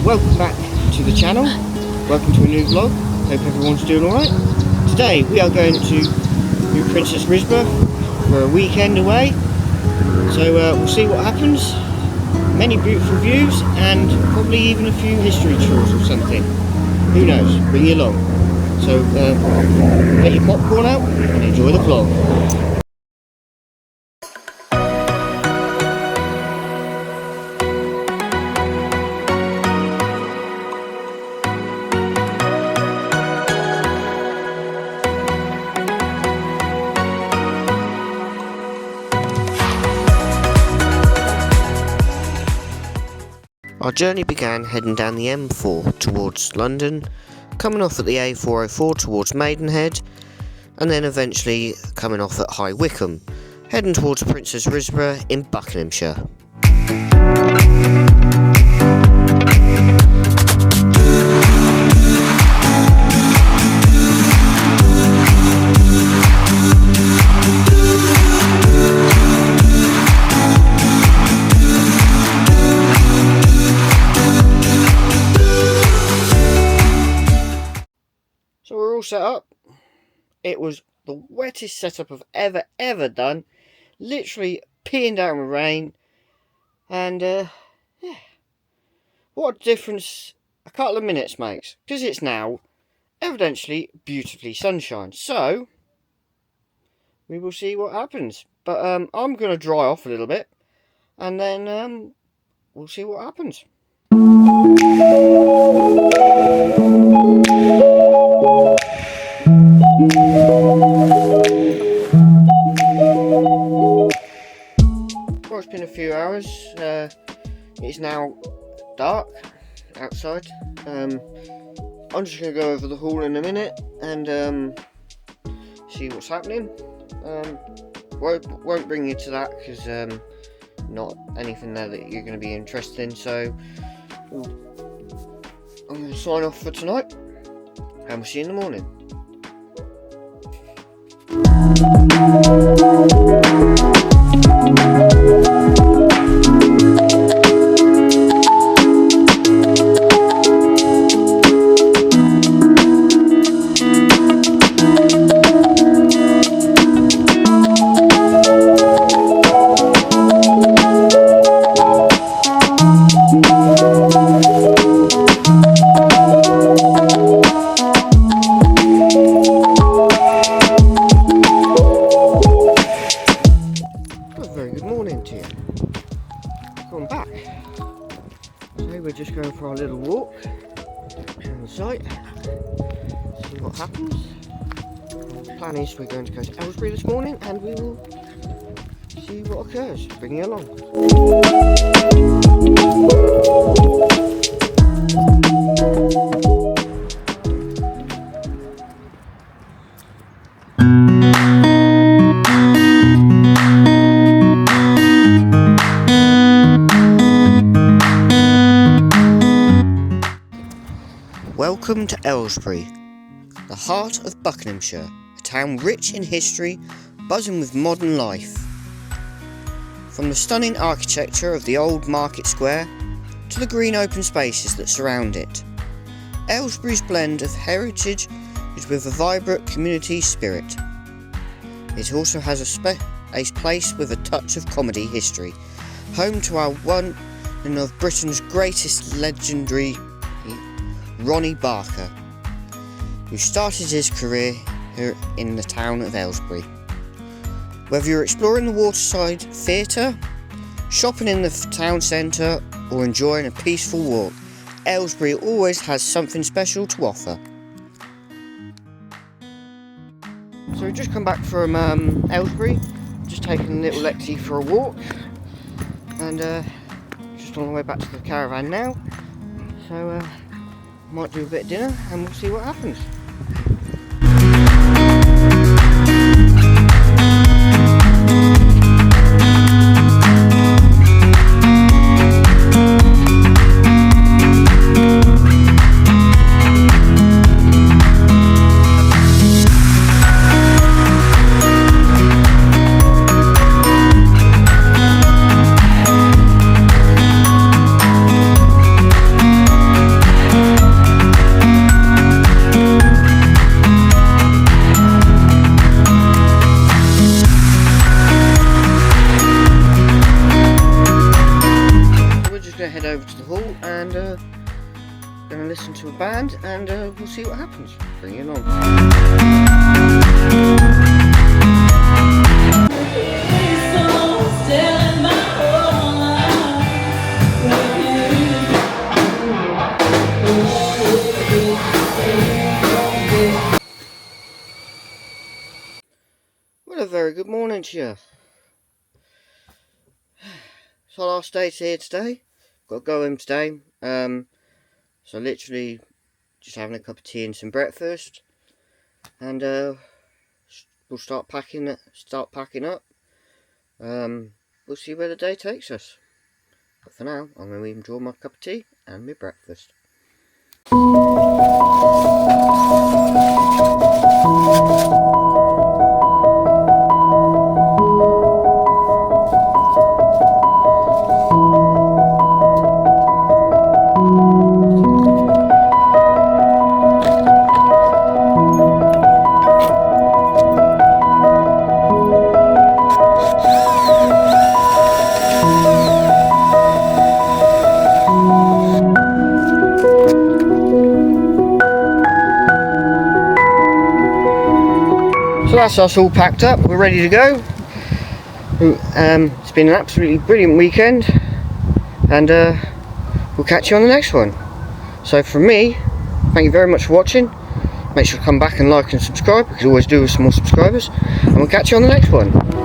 welcome back to the channel. Welcome to a new vlog. Hope everyone's doing alright. Today we are going to Princes Risborough for a weekend away. So we'll see what happens. Many beautiful views and probably even a few history tours or something. Who knows? Bring you along. So get your popcorn out and enjoy the vlog. Our journey began heading down the M4 towards London, coming off at the A404 towards Maidenhead, and then eventually coming off at High Wycombe, heading towards Princes Risborough in Buckinghamshire. So we're all set up. It was the wettest setup I've ever done. Literally peeing down with rain. And yeah, what a difference a couple of minutes makes. Because it's now evidently beautifully sunshine. So we will see what happens. But I'm going to dry off a little bit. And then we'll see what happens. Well, it's been a few hours. It's now dark outside. I'm just going to go over the hall in a minute and see what's happening. Won't bring you to that because not anything there that you're going to be interested in. So I'm going to sign off for tonight and we'll see you in the morning. Back. So we're just going for our little walk around the site, see what happens. The plan is we're going to go to Aylesbury this morning and we will see what occurs. Bring you along. Welcome to Aylesbury, the heart of Buckinghamshire, a town rich in history, buzzing with modern life. From the stunning architecture of the old market square to the green open spaces that surround it, Aylesbury's blend of heritage is with a vibrant community spirit. It also has a place with a touch of comedy history, home to our one and of Britain's greatest legendary Ronnie Barker, who started his career here in the town of Aylesbury. Whether you're exploring the waterside theatre, shopping in the town centre or enjoying a peaceful walk, Aylesbury always has something special to offer. So we've just come back from Aylesbury, just taking little Lexi for a walk and just on the way back to the caravan now. So might do a bit of dinner and we'll see what happens. going to listen to a band, and we'll see what happens. Bring it on. Well, a very good morning to you. It's our last day here today. Got to go home today. So literally just having a cup of tea and some breakfast, and we'll start packing up. We'll see where the day takes us. But for now, I'm going to enjoy my cup of tea and my breakfast. So that's us all packed up, we're ready to go. It's been an absolutely brilliant weekend, and we'll catch you on the next one. So from me, thank you very much for watching. Make sure to come back and like and subscribe, because we always do with some more subscribers, and we'll catch you on the next one.